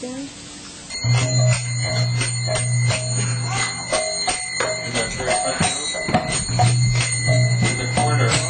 again? In the corner.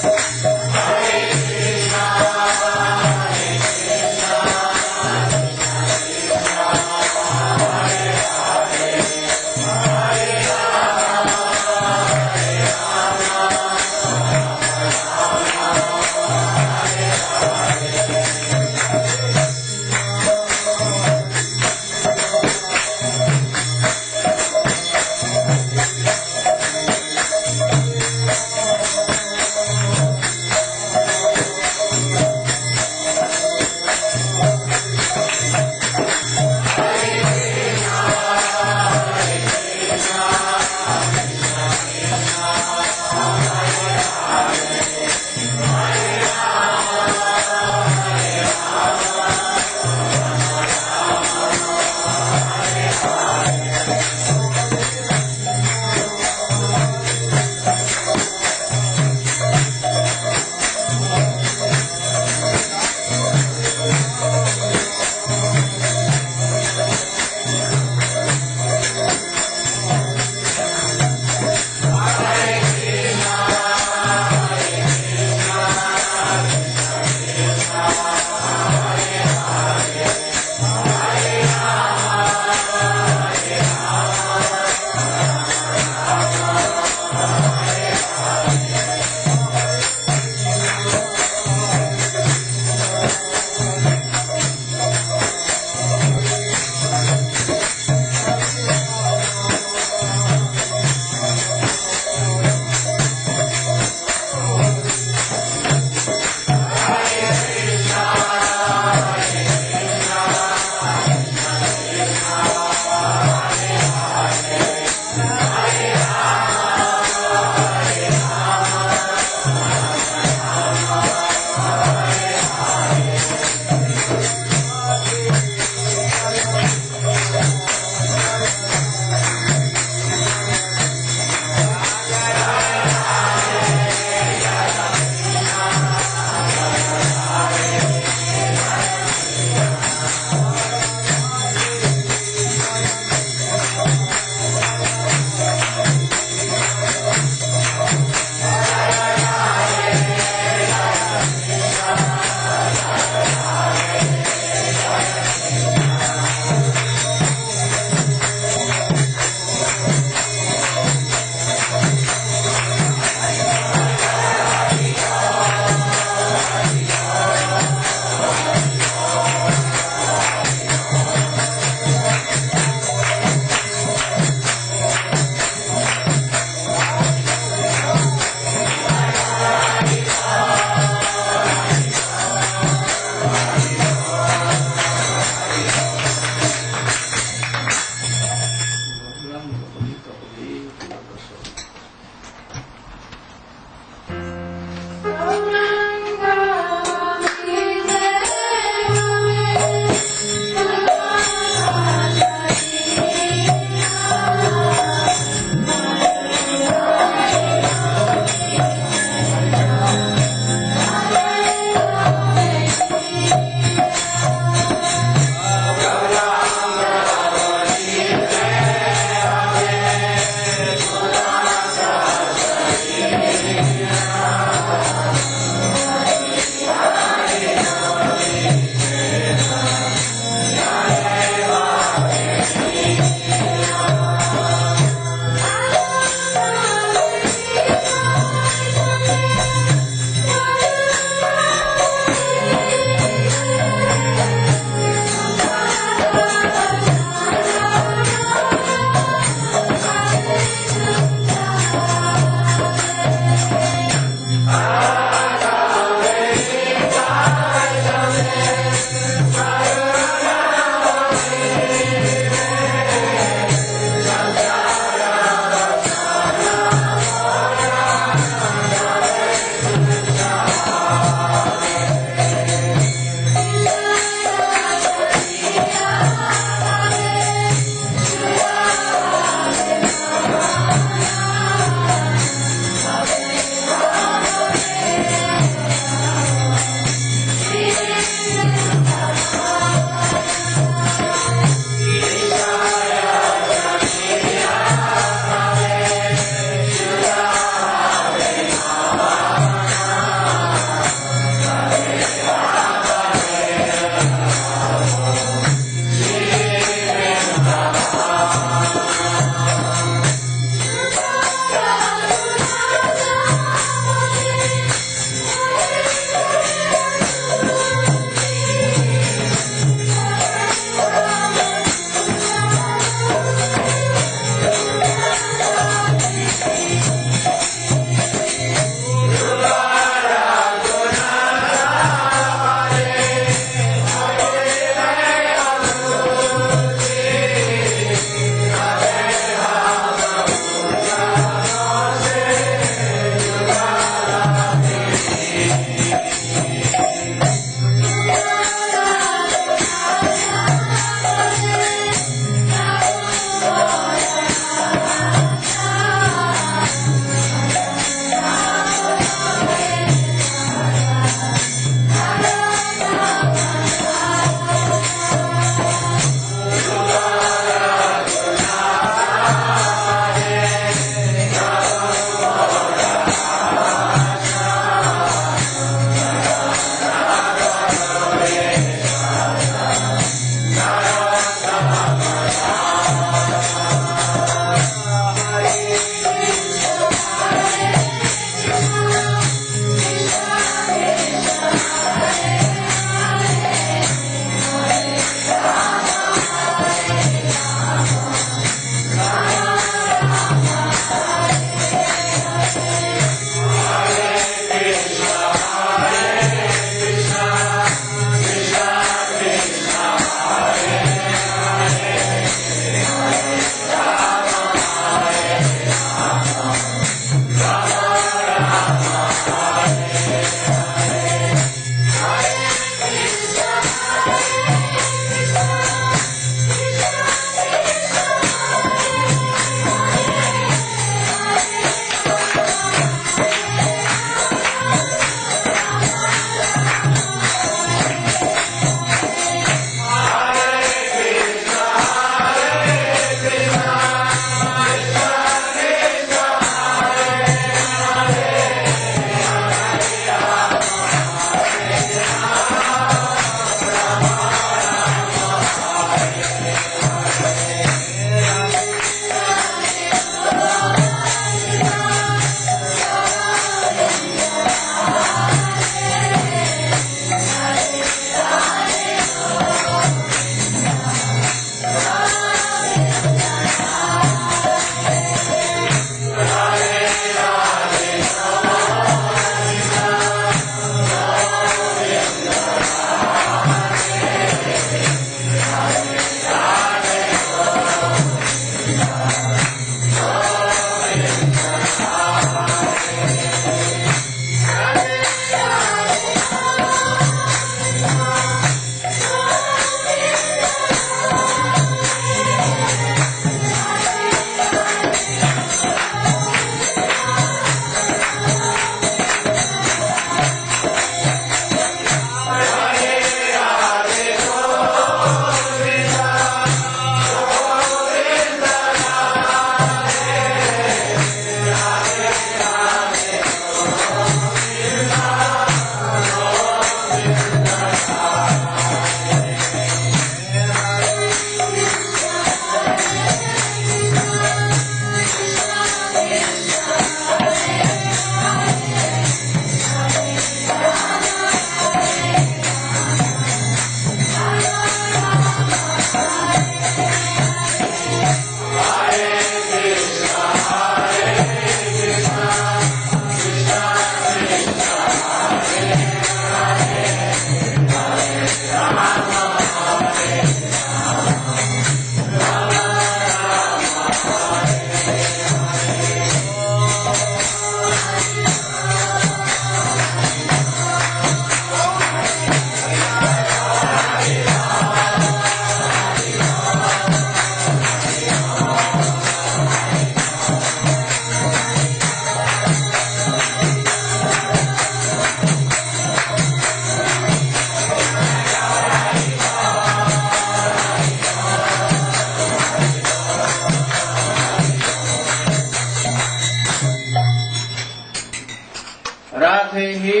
Radhe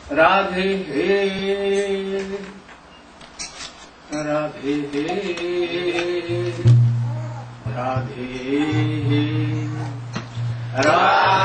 Radhe Radhe Radhe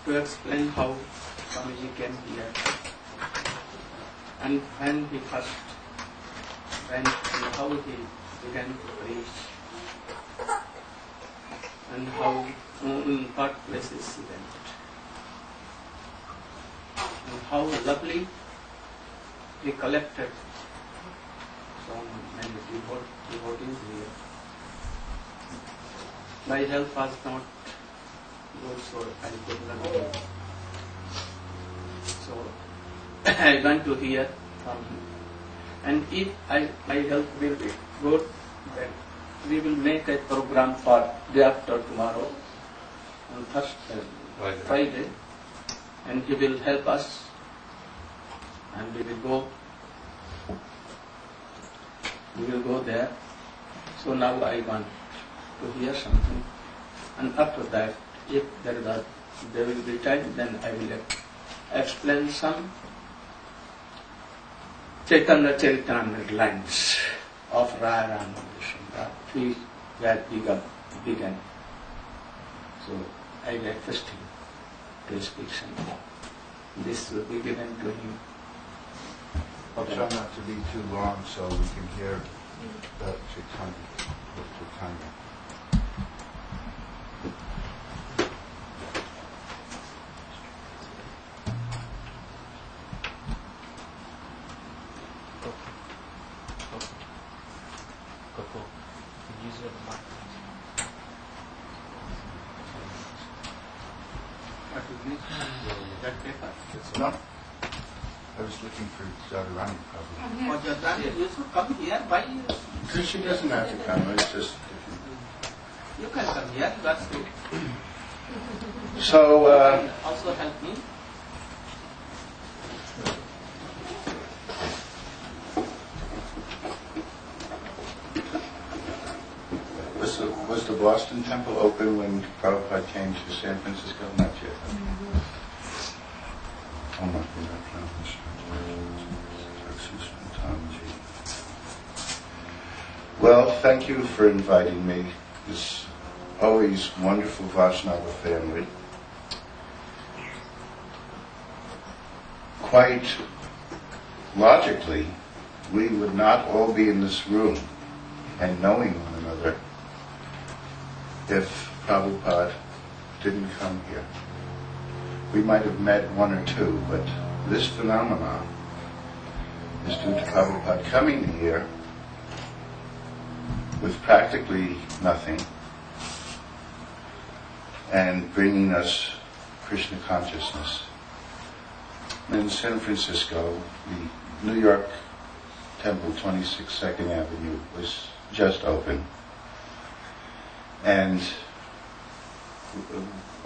to explain how Swamiji came here and when he first went and how he began to preach and how in what places he went and how lovely he collected so many devotees here. My health was not good, so I could not go. So I went to hear from him. And if my health will be good, then we will make a program for day after tomorrow, on Friday, and he will help us, and we will go there. So now I want to hear something, and after that, if there will be time, then I will explain some Chaitanya Charitamrita lines of Raya Ramakrishna, where began. So I request him to speak something. This will be given to him. I'll try not to be too long so we can hear the Chaitanya. No. I was looking for Naryana probably. Oh, Naryana, you should come here. Why you? She doesn't have to come. It's just. You can come here. That's it. So. You can also help me. Was the Boston Temple open when Prabhupada came to San Francisco? Not yet. Oh, not Well, thank you for inviting me. This always wonderful Vaishnava family. Quite logically, we would not all be in this room and knowing one another if Prabhupada didn't come here. We might have met one or two, but this phenomenon is due to Prabhupada coming here with practically nothing and bringing us Krishna consciousness. In San Francisco, the New York Temple, 26 2nd Avenue, was just open. And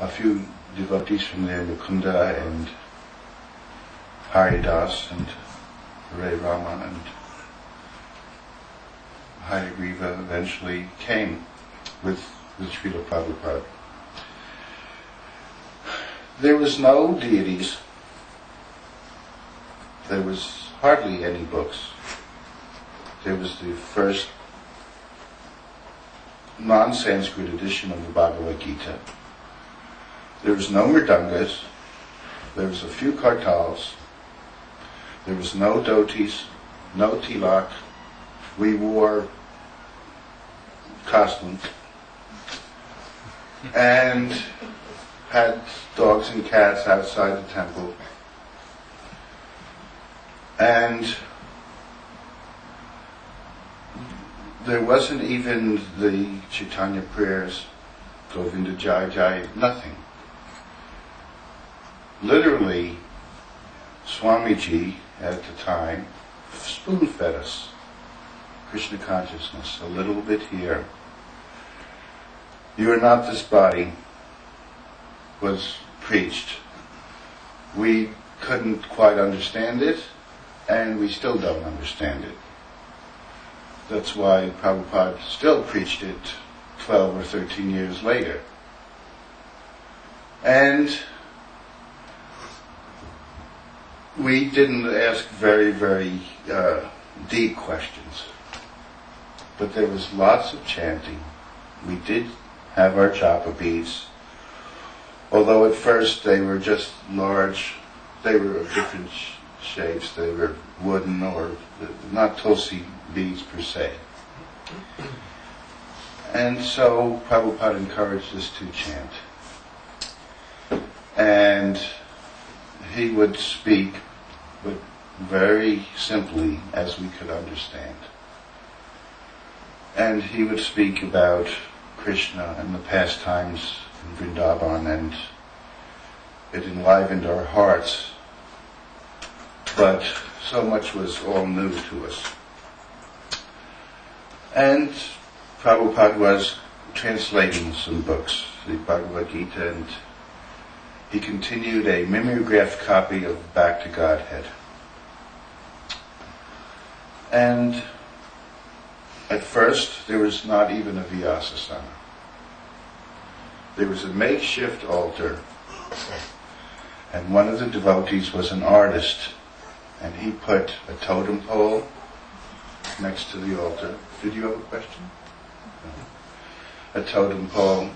a few devotees from there, Mukunda and Haridas and Hare Rama and Hare Griva eventually came with Srila Prabhupada. There was no deities. There was hardly any books. There was the first non-Sanskrit edition of the Bhagavad Gita. There was no mridangas. There was a few kartals. There was no dhotis, no tilak. We wore costumes and had dogs and cats outside the temple. And there wasn't even the Chaitanya prayers, Govinda Jai Jai, nothing. Literally, Swamiji at the time spoon-fed us Krishna consciousness, a little bit here. You are not this body, was preached. We couldn't quite understand it, and we still don't understand it. That's why Prabhupada still preached it 12 or 13 years later. And we didn't ask very, very deep questions. But there was lots of chanting. We did have our japa beads, although at first they were just large, they were of different shapes, they were wooden or not tulsi beads per se. And so Prabhupada encouraged us to chant. And he would speak, but very simply as we could understand. And he would speak about Krishna and the pastimes in Vrindavan, and it enlivened our hearts. But so much was all new to us. And Prabhupada was translating some books, the Bhagavad Gita, and he continued a mimeographed copy of Back to Godhead. And at first, there was not even a Vyasasana. There was a makeshift altar, and one of the devotees was an artist, and he put a totem pole next to the altar. Did you have a question? No. A totem pole.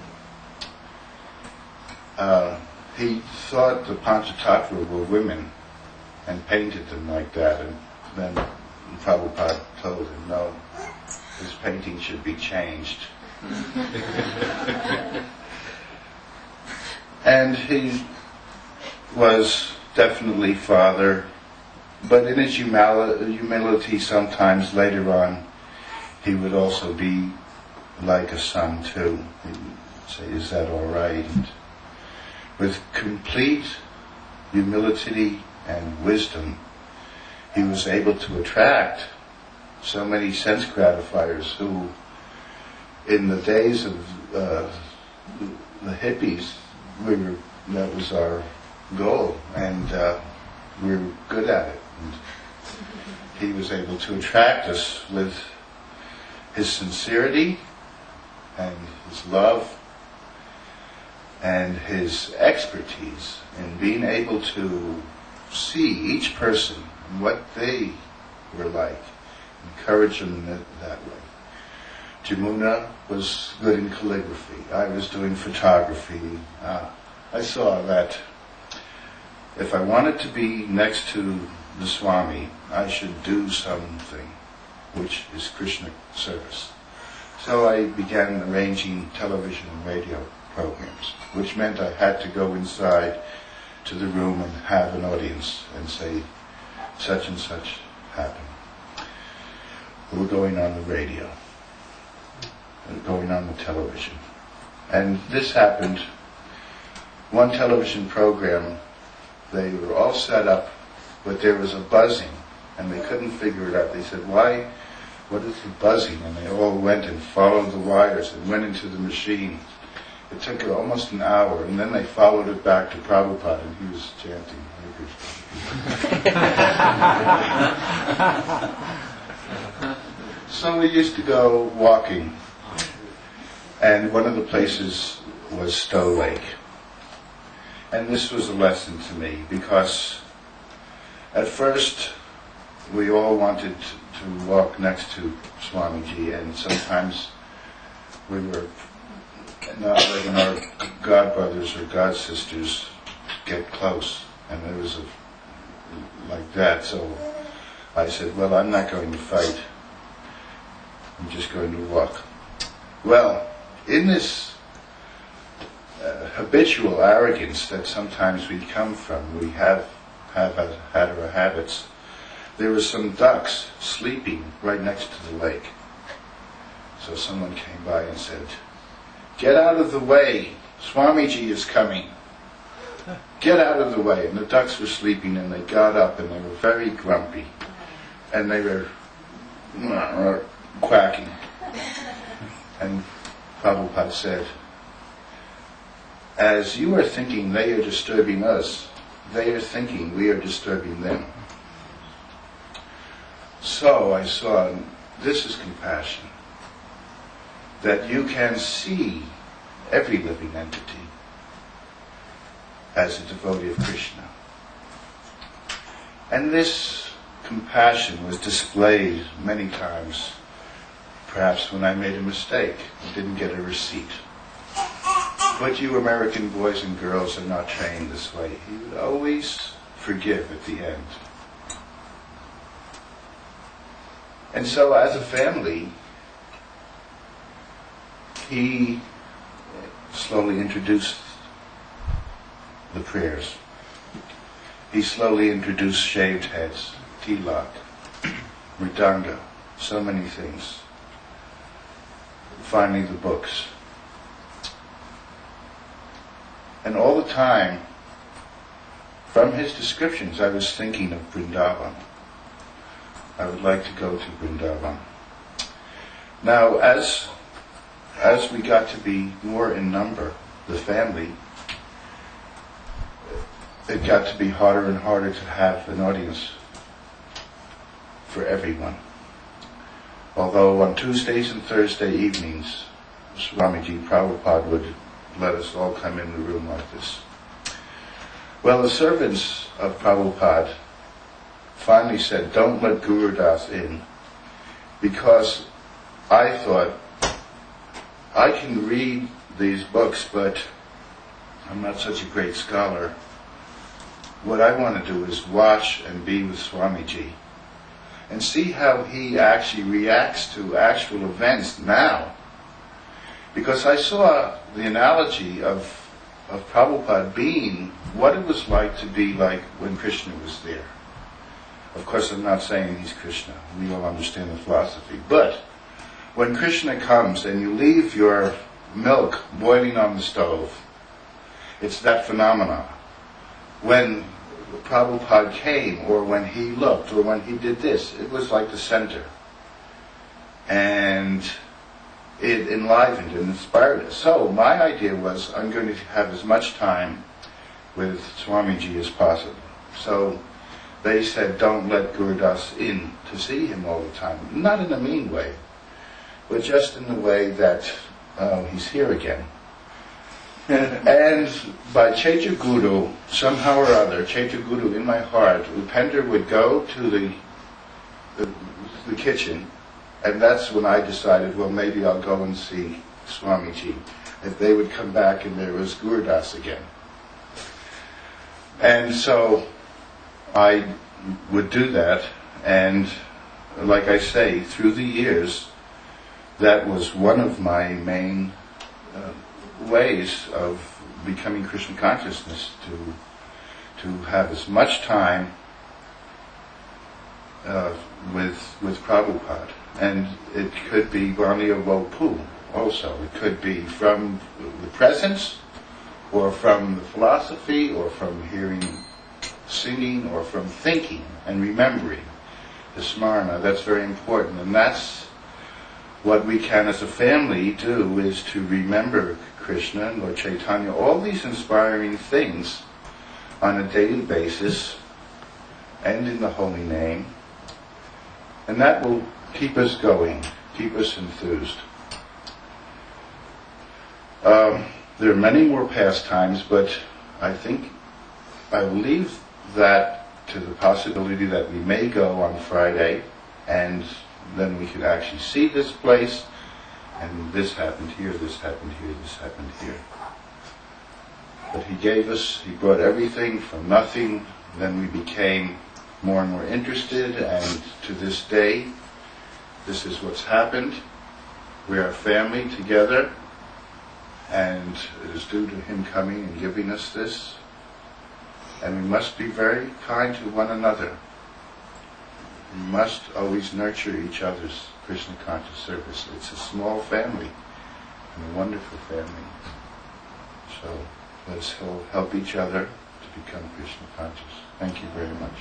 He thought the Panchatattva were women and painted them like that, and then Prabhupada told him, no, this painting should be changed. And he was definitely father, but in his humility sometimes later on, he would also be like a son too. He'd say, is that all right? And with complete humility and wisdom, he was able to attract so many sense gratifiers who, in the days of the hippies, that was our goal, and we were good at it. And he was able to attract us with his sincerity and his love and his expertise in being able to see each person and what they were like, encourage them that way. Jamuna was good in calligraphy. I was doing photography. I saw that if I wanted to be next to the Swami, I should do something which is Krishna service. So I began arranging television and radio programs, which meant I had to go inside to the room and have an audience and say, such and such happened. We're going on the radio, and going on the television. And this happened, one television program, they were all set up, but there was a buzzing, and they couldn't figure it out. They said, why? What is the buzzing? And they all went and followed the wires and went into the machine. It took almost an hour, and then they followed it back to Prabhupada, and he was chanting, Hare Krishna. So we used to go walking, and one of the places was Stowe Lake. And this was a lesson to me, because at first we all wanted to walk next to Swamiji, and sometimes we were not letting our godbrothers or godsisters get close, and there was like that. So I said, well, I'm not going to fight. I'm just going to walk. Well, in this habitual arrogance that sometimes we come from, we have had our habits, there were some ducks sleeping right next to the lake. So someone came by and said, get out of the way, Swamiji is coming. Get out of the way. And the ducks were sleeping, and they got up, and they were very grumpy. And they were quacking. And Prabhupada said, as you are thinking they are disturbing us, they are thinking we are disturbing them. So I saw, this is compassion, that you can see every living entity as a devotee of Krishna. And this compassion was displayed many times, perhaps when I made a mistake and didn't get a receipt. But you American boys and girls are not trained this way. He would always forgive at the end. And so as a family, he slowly introduced the prayers. He slowly introduced shaved heads, tilak, mridanga, so many things. Finally the books. And all the time, from his descriptions, I was thinking of Vrindavan. I would like to go to Vrindavan. Now, as as we got to be more in number, the family, it got to be harder and harder to have an audience for everyone. Although on Tuesdays and Thursday evenings, Swamiji Prabhupada would let us all come in the room like this. Well, the servants of Prabhupada finally said, don't let Guru Das in, because I thought, I can read these books, but I'm not such a great scholar. What I want to do is watch and be with Swamiji and see how he actually reacts to actual events now. Because I saw the analogy of Prabhupada being what it was like to be like when Krishna was there. Of course, I'm not saying he's Krishna. We all understand the philosophy. But when Krishna comes and you leave your milk boiling on the stove, it's that phenomenon. When Prabhupada came, or when he looked, or when he did this, it was like the center. And it enlivened and inspired us. So my idea was, I'm going to have as much time with Swamiji as possible. So they said, don't let Guru Das in to see him all the time. Not in a mean way, but just in the way that he's here again. And by Chaitya Guru, somehow or other, Chaitya Guru in my heart, Upender would go to the kitchen, and that's when I decided, well, maybe I'll go and see Swamiji. If they would come back and there was Guru Das again. And so I would do that, and like I say, through the years, that was one of my main ways of becoming Krishna consciousness, to have as much time with Prabhupada. And it could be Vanya Vopu also. It could be from the presence, or from the philosophy, or from hearing singing, or from thinking and remembering the smarana. That's very important, and that's what we can as a family do, is to remember Krishna and Lord Chaitanya, all these inspiring things on a daily basis and in the holy name, and that will keep us going, keep us enthused. There are many more pastimes, but I think I will leave that to the possibility that we may go on Friday, and then we could actually see this place, and this happened here, this happened here, this happened here. But he brought everything from nothing. Then we became more and more interested, and to this day, this is what's happened. We are a family together, and it is due to him coming and giving us this. And we must be very kind to one another. We must always nurture each other's Krishna conscious service. It's a small family, and a wonderful family. So let's all help each other to become Krishna conscious. Thank you very much.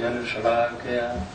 Jnana Shalakhya